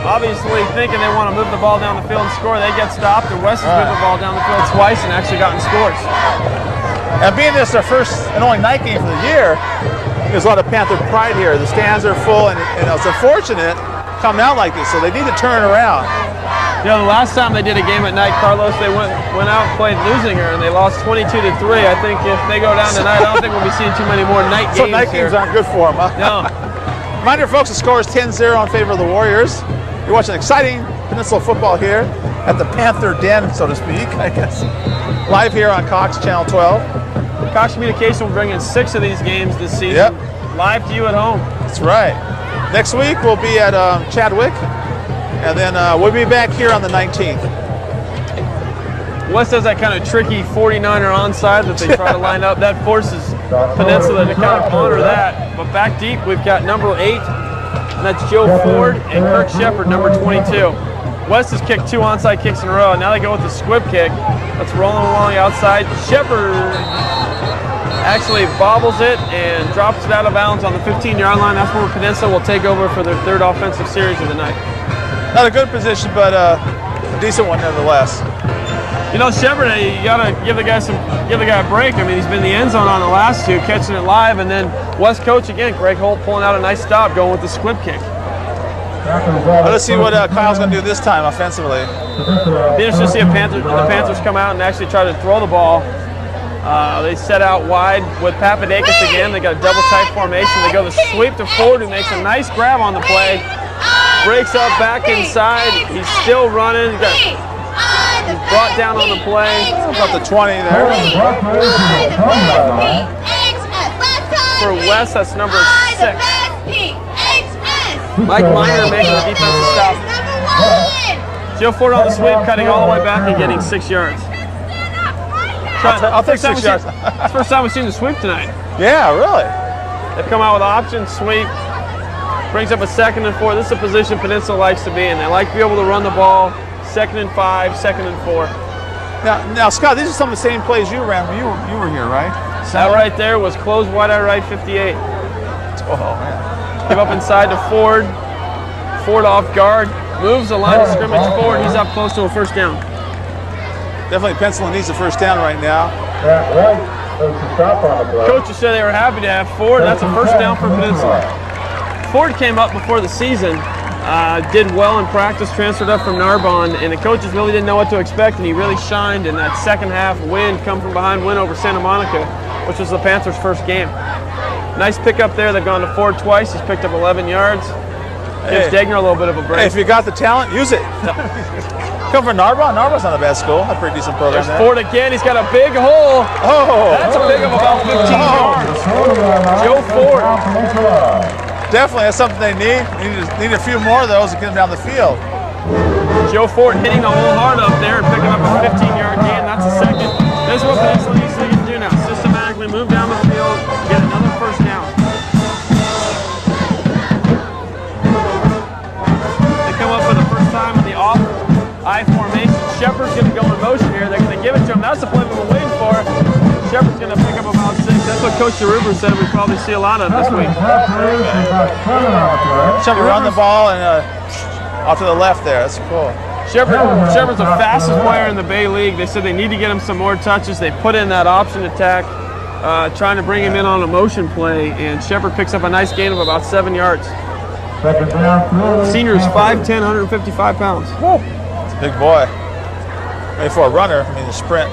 obviously thinking they want to move the ball down the field and score. They get stopped, and West has moved the ball down the field twice and actually gotten scores. And being this their first and only night game for the year, there's a lot of Panther pride here. The stands are full, and it's unfortunate coming out like this, so they need to turn it around. The last time they did a game at night, Carlos, they went out and played Lusinger, and they lost 22-3. I think if they go down tonight, I don't think we'll be seeing too many more night games. So night games aren't good for them, huh? No. Reminder, folks, the score is 10-0 in favor of the Warriors. You're watching exciting Peninsula football here at the Panther Den, so to speak, I guess. Live here on Cox Channel 12. Cox Communication will bring in 6 of these games this season, live to you at home. That's right. Next week we'll be at Chadwick, and then we'll be back here on the 19th. West has that kind of tricky 49er onside that they try to line up. That forces Peninsula to kind of honor that. But back deep, we've got number 8, and that's Joe Ford and Kirk Shepard, number 22. West has kicked 2 onside kicks in a row, and now they go with the squib kick. That's rolling along outside. Shepard actually bobbles it and drops it out of bounds on the 15-yard line. That's where Peninsula will take over for their 3rd offensive series of the night. Not a good position, but a decent one nevertheless. Shepard, you gotta give the guy a break. I mean, he's been in the end zone on the last 2, catching it live, and then West coach again, Greg Holt, pulling out a nice stop, going with the squib kick. Well, let's see what Kyle's going to do this time offensively. Be interesting to see if the Panthers come out and actually try to throw the ball. They set out wide with Papadakis again. They got a double tight formation. They go the sweep to Ford, who makes a nice grab on the play. Breaks up back inside. He's still running. He's brought down on the play. About the 20 there. For West, that's number 6. Mike Miner making the defensive stop. Joe Ford on the sweep, cutting all the way back and getting 6 yards. I'll take 6 yards. It's the first time we've seen the sweep tonight. Yeah, really. They've come out with option sweep. Brings up a 2nd and 4. This is a position Peninsula likes to be in. They like to be able to run the ball. 2nd and 5, 2nd and 4. Now, Scott, these are some of the same plays you ran when you were here, right? That right there was closed wide out right 58. Oh, man. Give up inside to Ford. Ford off guard. Moves the line of scrimmage forward. He's up close to a 1st down. Definitely Peninsula needs a 1st down right now. Coaches said they were happy to have Ford. That's a 1st down for Peninsula. Ford came up before the season. Did well in practice, transferred up from Narbonne, and the coaches really didn't know what to expect, and he really shined in that 2nd half win, come from behind win over Santa Monica, which was the Panthers' 1st game. Nice pickup there. They've gone to Ford twice. He's picked up 11 yards. Gives Degner a little bit of a break. Hey, if you got the talent, use it. Come from Narbonne. Narbonne's not a bad school. A pretty decent program. There's Ford again. He's got a big hole. Oh, that's a big of about 15 yards. Joe Ford. Definitely, that's something they need. Need a few more of those to get them down the field. Joe Ford hitting the whole hard up there and picking up a 15-yard gain. That's a 2nd. This is what Peninsula needs to do now. Systematically move down the field, get another 1st down. They come up for the first time in the off I formation. Shepard's going to go in motion here. They're going to give it to him. That's the play we were waiting for. Shepard's going to pick up about 6. That's what Coach DeRuber said we probably see a lot of this week. Shepard run the ball and off to the left there. That's cool. Shepard's the fastest player in the Bay League. They said they need to get him some more touches. They put in that option attack, trying to bring him in on a motion play, and Shepard picks up a nice gain of about 7 yards. Senior is 5'10", 155 pounds. Woo. That's a big boy. Ready for a runner, I mean a sprint.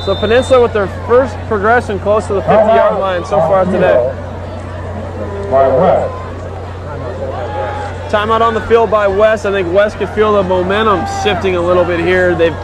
So Peninsula with their first progression close to the 50-yard line so far today. Timeout on the field by West. I think West could feel the momentum shifting a little bit here. They've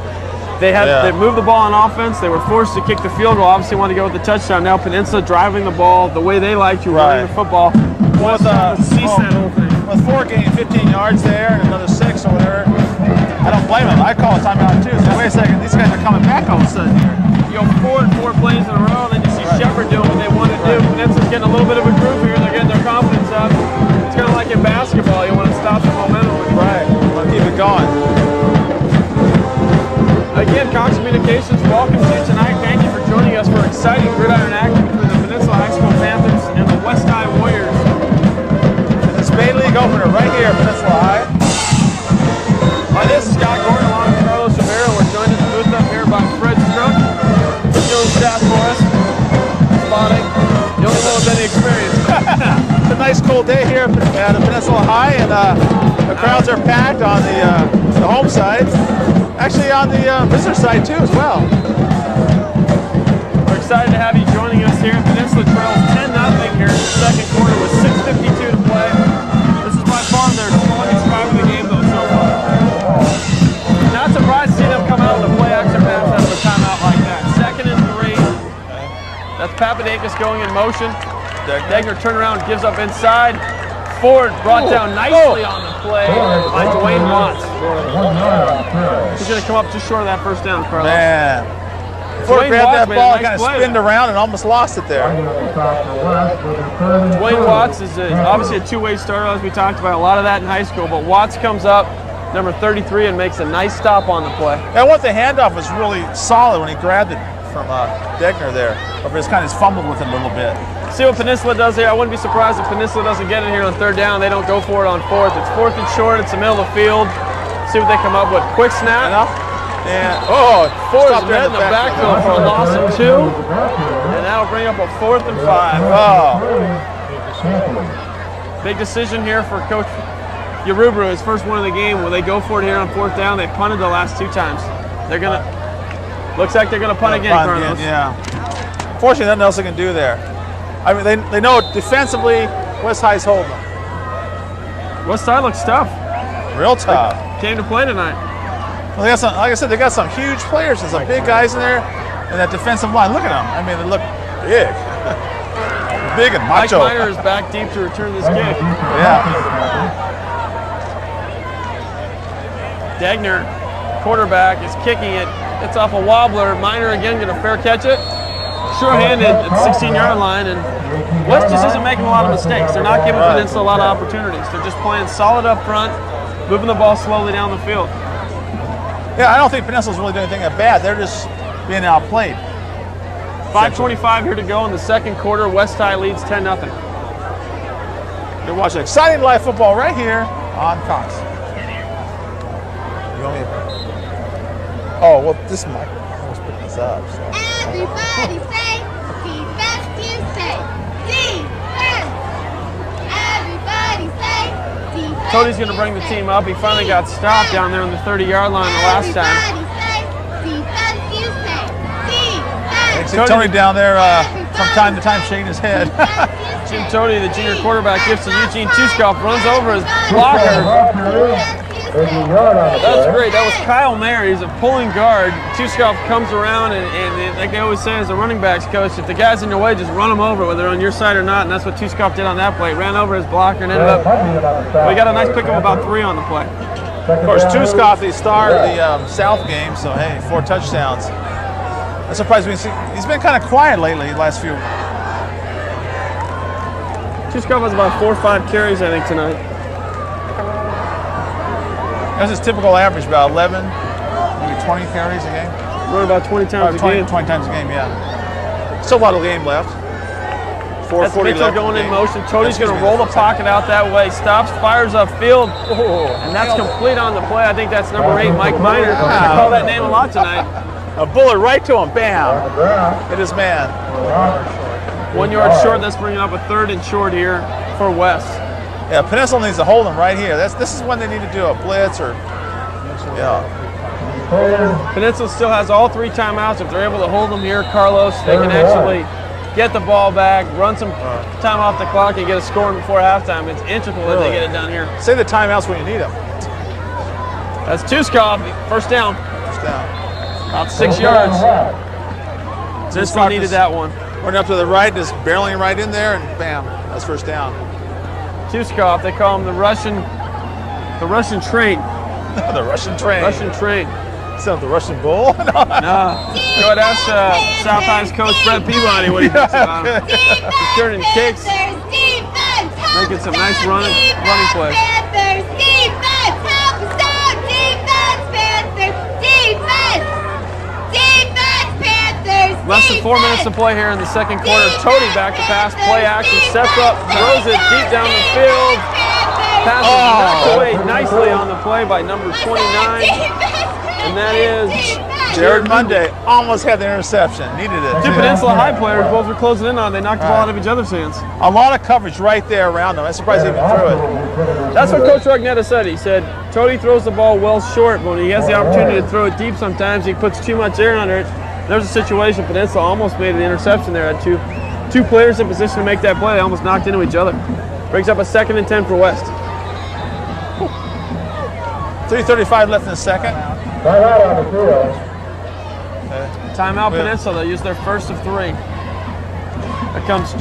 moved the ball on offense. They were forced to kick the field goal. Obviously wanted to go with the touchdown. Now Peninsula driving the ball the way they like to, running the football. West cease that whole thing. With Ford gaining 15 yards there and another 6 or whatever, I don't blame him. I call a timeout too. So wait a second, these guys are coming back all of a sudden here. You go 4 plays in a row, and then you see Shepard doing what they want to do. Peninsula's getting a little bit of a groove here. They're getting their confidence up. It's kind of like in basketball. You want to stop the momentum. Right. You want to keep it going. Again, Cox Communications welcomes you tonight. Thank you for joining us for exciting gridiron action between the Peninsula High School Panthers and the West High Warriors. nice cold day here at Peninsula High, and the crowds are packed on the home side. Actually on the visitor side too as well. We're excited to have you joining us here. Peninsula trails 10-0 here in the second quarter with 6:52 to play. This is by far their strongest drive of the game though so far. Not surprised to see them come out with a play action pass out of a timeout like that. 2nd and 3. That's Papadakis going in motion. Degner turn around, gives up inside. Ford brought down nicely on the play by Dwayne Watts. He's going to come up just short of that first down, Carlos. Man. Ford grabbed that ball and kind of spinned around and almost lost it there. Dwayne Watts is obviously a two-way starter, as we talked about. A lot of that in high school, but Watts comes up, number 33, and makes a nice stop on the play. I want the handoff was really solid when he grabbed it from Degner there. Or just kind of fumbled with it a little bit. See what Peninsula does here. I wouldn't be surprised if Peninsula doesn't get it here on 3rd down. They don't go for it on 4th. It's 4th and short. It's the middle of the field. See what they come up with. Quick snap. And Ford is met in the backfield for a loss of 2. And that'll bring up a 4th and 5. Oh. Big decision here for Coach Yarubru. His first one of the game. Will they go for it here on 4th down? They punted the last 2 times. They're going to, looks like they're going to punt again, Carlos. Yeah. Fortunately, nothing else they can do there. I mean, they know defensively, West High's holding them. West Side looks tough. Real tough. Came to play tonight. Well, they got some, like I said, they got some huge players and some big guys in there, and that defensive line. Look at them. I mean, they look big, big and macho. Mike Miner is back deep to return this kick. Yeah. Degner, quarterback, is kicking it. It's off a wobbler. Miner again going to fair catch it. Sure-handed at the 16-yard line, and West just isn't making a lot of mistakes. They're not giving Peninsula a lot of opportunities. They're just playing solid up front, moving the ball slowly down the field. Yeah, I don't think Peninsula's really doing anything that bad. They're just being outplayed. 5:25 here to go in the second quarter. West High leads 10-0. You're watching exciting live football right here on Cox. You want me to... Oh, well, this mic. I was putting this up. So. Everybody say defense, you say defense. Everybody say defense. Cody's going to bring the team up. He finally got stopped down there on the 30-yard line the last time. Everybody say defense, you say defense. See Tony down there from time to time shaking his head. Jim Tody, the junior quarterback, gives to Eugene Tuskoff, runs over his blocker. That's great. That was Kyle Mayer. He's a pulling guard. Tuskoff comes around, and like they always say as a running backs coach, if the guy's in your way, just run them over, whether they're on your side or not. And that's what Tuskoff did on that play. Ran over his blocker and ended up. We got a nice pick of about 3 on the play. Of course, Tuskoff, he started the South game, so hey, 4 touchdowns. I'm surprised he's been kind of quiet lately the last few. Tuskoff has about 4 or 5 carries, I think, tonight. That's his typical average, about 11, maybe 20 carries a game. Run about 20 times a game. 20 times a game, yeah. Still a lot of game left. 4:40 Mitchell left going in motion. Tody's going to roll the pocket out that way. Stops, fires upfield, and that's complete on the play. I think that's number 8, Mike Miner. I call that name a lot tonight. A bullet right to him, bam. Hit his man. 1 yard short. That's bringing up a 3rd and short here for West. Yeah, Peninsula needs to hold them right here. This is when they need to do a blitz or, yeah. Peninsula still has all 3 timeouts. If they're able to hold them here, Carlos, they can actually get the ball back, run some time off the clock, and get a score before halftime. It's integral that they get it done here. Say the timeouts when you need them. That's Tuskoff, first down. First down. About 6 yards. This one needed that one. Running up to the right, just barreling right in there, and bam, that's first down. Tuskoff, they call him the Russian train. The Russian train. Russian train. Sounds the Russian bull? No. Go ahead, ask South High's coach Fred Peabody what he thinks about him. He's turning kicks, making some nice running plays. Less than 4 minutes to play here in the second quarter. Tody back to pass, play action, sets up, throws it deep down the field. Pass is knocked away nicely on the play by number 29. And that is Jared Monday almost had the interception. Needed it. Two too. Peninsula High players both were closing in on. They knocked the ball out of each other's hands. A lot of coverage right there around them. I'm surprised he even threw it. That's what Coach Rugnetta said. He said, Tony throws the ball well short, but when he has the opportunity to throw it deep sometimes, he puts too much air under it. There's a situation, Peninsula almost made an interception there. Had two players in position to make that play. They almost knocked into each other. Brings up a 2nd and 10 for West. 3:35 left in the second. Timeout Peninsula. They use their first of 3. Here comes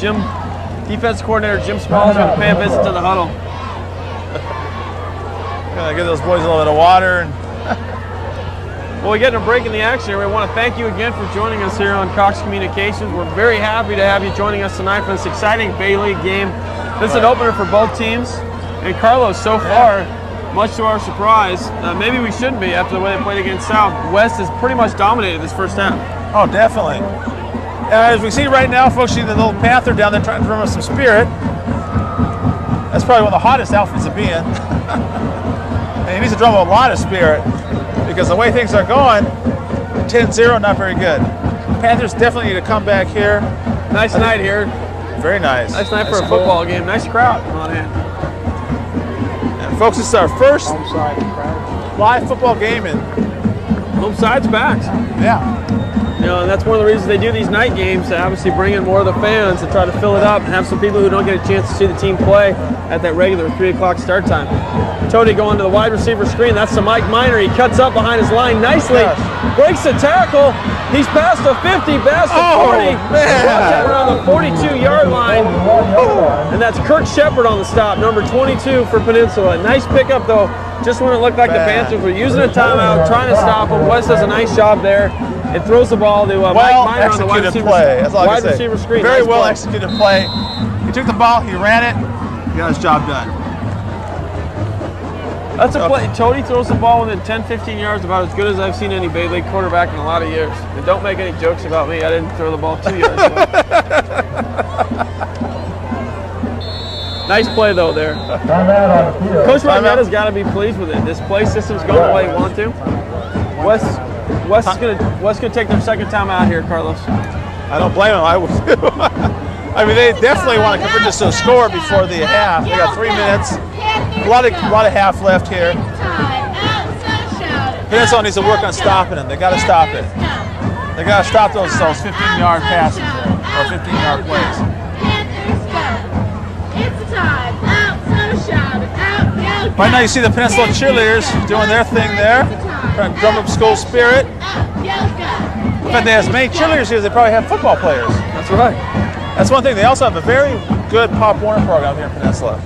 defense coordinator Jim Small's going to pay a visit to the huddle. Gonna give those boys a little bit of water. And Well, we're getting a break in the action here. We want to thank you again for joining us here on Cox Communications. We're very happy to have you joining us tonight for this exciting Bay League game. This is an opener for both teams. And Carlos, so far, much to our surprise, maybe we shouldn't be after the way they played against South. West has pretty much dominated this first half. oh, definitely. As we see right now, folks, see the little Panther down there trying to drum up some spirit. That's probably one of the hottest outfits to be in. And he needs to drum up a lot of spirit because the way things are going, 10-0, not very good. Panthers definitely need to come back here. Nice night here. Very nice. Nice night for a football game. Nice crowd on hand. And folks, this is our first live football game in. Home side's back. Yeah. You know, and that's one of the reasons they do these night games, to obviously bring in more of the fans to try to fill it up and have some people who don't get a chance to see the team play at that regular 3 o'clock start time. Tony going to the wide receiver screen. That's to Mike Miner. He cuts up behind his line nicely. Breaks the tackle. He's past the 50, past the 40. Man. Around the 42-yard line. And that's Kirk Shepard on the stop, number 22 for Peninsula. Nice pickup, though, just when it looked like the Panthers were using a timeout, trying to stop him. West does a nice job there. It throws the ball to Mike Miner on the wide receiver screen. Very well executed play. He took the ball, he ran it, he got his job done. That's a play. Tony throws the ball within 10, 15 yards, about as good as I've seen any Bay League quarterback in a lot of years. And don't make any jokes about me. I didn't throw the ball 2 yards. Nice play, though, there. Coach Rognetta's got to be pleased with it. This play system's going the way you want to. West is going to take their second time out here, Carlos. I don't blame him. I would too. I mean, they definitely want to convert this to a score before the half. They got 3 minutes. A lot of half left here. Peninsula needs to work on stopping him. They got to stop it. They got to stop those 15-yard passes or 15-yard plays. Right now, you see the Peninsula cheerleaders doing their thing there, trying to drum up school spirit. In fact, they have as many cheerleaders here as they probably have football players. That's right. That's one thing. They also have a very good Pop Warner program here in Peninsula.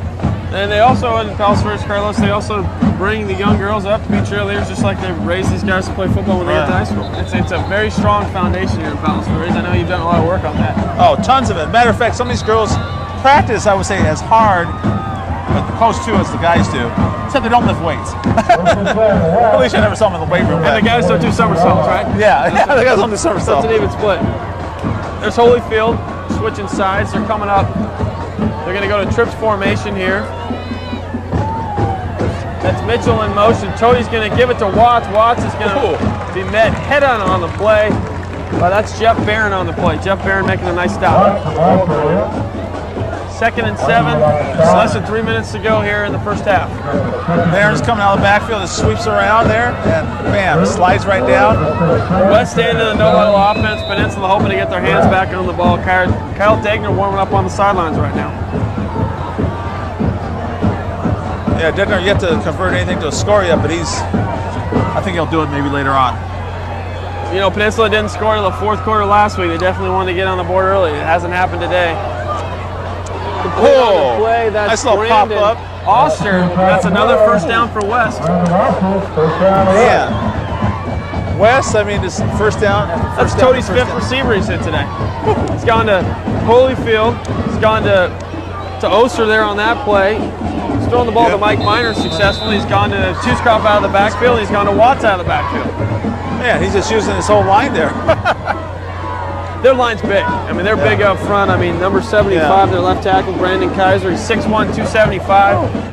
And they also, in Palos Verdes, Carlos, they also bring the young girls up to be cheerleaders, just like they raise these guys to play football when they get to high school. It's a very strong foundation here in Palos Verdes. I know you've done a lot of work on that. Oh, tons of it. Matter of fact, some of these girls practice, I would say, as hard, but the coach too, as the guys do, except they don't lift weights. At least I never saw them in the weight room. And the guys don't do somersaults, right? Yeah, the guys don't do somersaults. That's an even split. There's Holyfield switching sides. They're coming up. They're going to go to trips formation here. That's Mitchell in motion. Tody's going to give it to Watts. Watts is going to be met head-on on the play. Well, that's Jeff Barron on the play. Jeff Barron making a nice stop. 2nd and 7. Just less than 3 minutes to go here in the first half. Barron's coming out of the backfield and sweeps around there, and bam, slides right down. West standing in the no-huddle offense. Peninsula hoping to get their hands back on the ball. Kyle Degner warming up on the sidelines right now. Yeah, Degner yet to convert anything to a score yet, but I think he'll do it maybe later on. You know, Peninsula didn't score in the 4th quarter last week. They definitely wanted to get on the board early. It hasn't happened today. On the play, that's nice little Brandon pop up. Oster. That's another first down for West. Man. West, I mean, this first down. That's Tody's 5th receiver he's hit today. He's gone to Holyfield. He's gone to Oster there on that play. He's thrown the ball to Mike Miner successfully. He's gone to Tooskop out of the backfield. He's gone to Watts out of the backfield. Man, he's just using his whole line there. Their line's big. I mean, they're big up front. I mean, number 75, their left tackle, Brandon Kaiser. He's 6'1", 275.